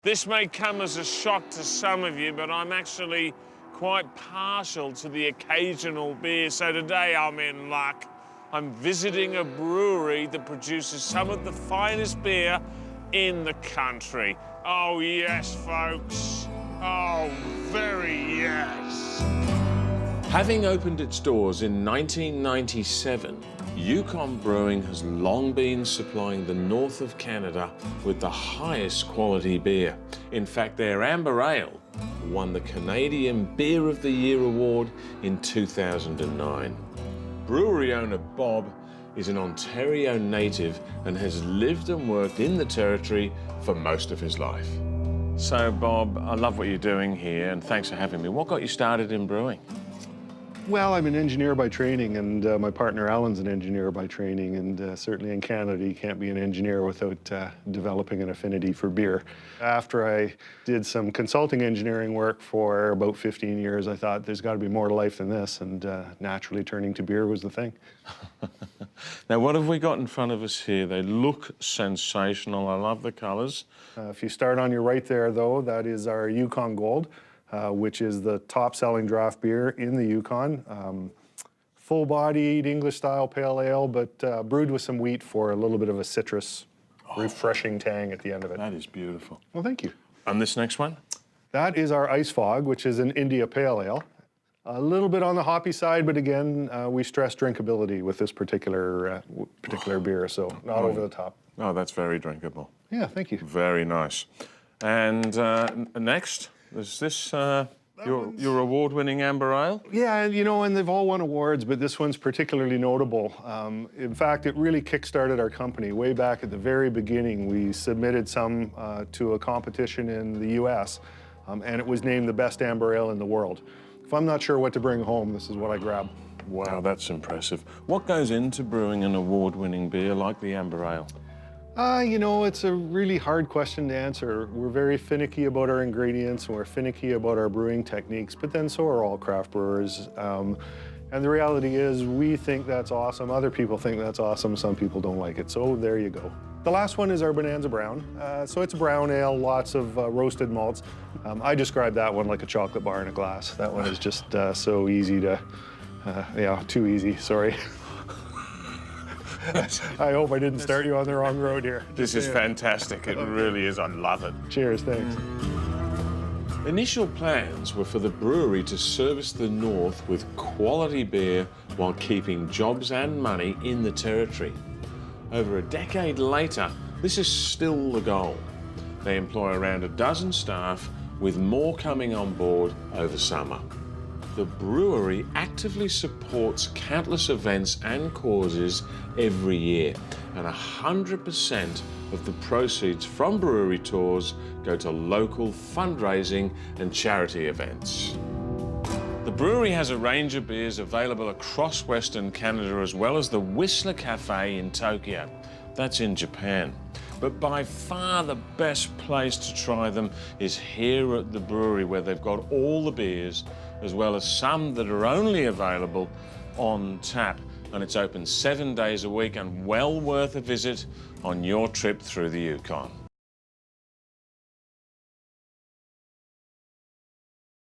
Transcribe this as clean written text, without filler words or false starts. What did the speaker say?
This may come as a shock to some of you, but I'm actually quite partial to the occasional beer, so today I'm in luck. I'm visiting a brewery that produces some of the finest beer in the country. Oh, yes, folks. Oh, very yes. Having opened its doors in 1997, Yukon Brewing has long been supplying the north of Canada with the highest quality beer. In fact, their Amber Ale won the Canadian Beer of the Year award in 2009. Brewery owner Bob is an Ontario native and has lived and worked in the territory for most of his life. So, Bob, I love what you're doing here, and thanks for having me. What got you started in brewing? Well, I'm an engineer by training, and my partner Alan's an engineer by training, and certainly in Canada you can't be an engineer without developing an affinity for beer. After I did some consulting engineering work for about 15 years, I thought there's got to be more to life than this, and naturally turning to beer was the thing. Now, what have we got in front of us here? They look sensational. I love the colours. If you start on your right there, though, that is our Yukon Gold, which is the top-selling draft beer in the Yukon. Full-bodied English-style pale ale, but brewed with some wheat for a little bit of a citrus, refreshing tang at the end of it. That is beautiful. Well, thank you. And this next one? That is our Ice Fog, which is an India pale ale. A little bit on the hoppy side, but again, we stress drinkability with this particular beer, so not over the top. Oh, that's very drinkable. Yeah, thank you. Very nice. And next, is this your award-winning Amber Ale? Yeah, you know, and they've all won awards, but this one's particularly notable. In fact, it really kick-started our company. Way back at the very beginning, we submitted some to a competition in the US, and it was named the best Amber Ale in the world. If I'm not sure what to bring home, this is what I grab. Wow, that's impressive. What goes into brewing an award-winning beer like the Amber Ale? You know, it's a really hard question to answer. We're very finicky about our ingredients, and we're finicky about our brewing techniques, but then so are all craft brewers. And the reality is, we think that's awesome, other people think that's awesome, some people don't like it, so there you go. The last one is our Bonanza Brown. So it's a brown ale, lots of roasted malts. I describe that one like a chocolate bar in a glass. That one is just so easy to, yeah, too easy, sorry. I hope I didn't start you on the wrong road here. This is fantastic. It really is. I love it. Cheers, thanks. Initial plans were for the brewery to service the north with quality beer while keeping jobs and money in the territory. Over a decade later, this is still the goal. They employ around a dozen staff, with more coming on board over summer. The brewery actively supports countless events and causes every year, and 100% of the proceeds from brewery tours go to local fundraising and charity events. The brewery has a range of beers available across Western Canada, as well as the Whistler Cafe in Tokyo. That's in Japan. But by far the best place to try them is here at the brewery, where they've got all the beers, as well as some that are only available on tap. And it's open 7 days a week and well worth a visit on your trip through the Yukon.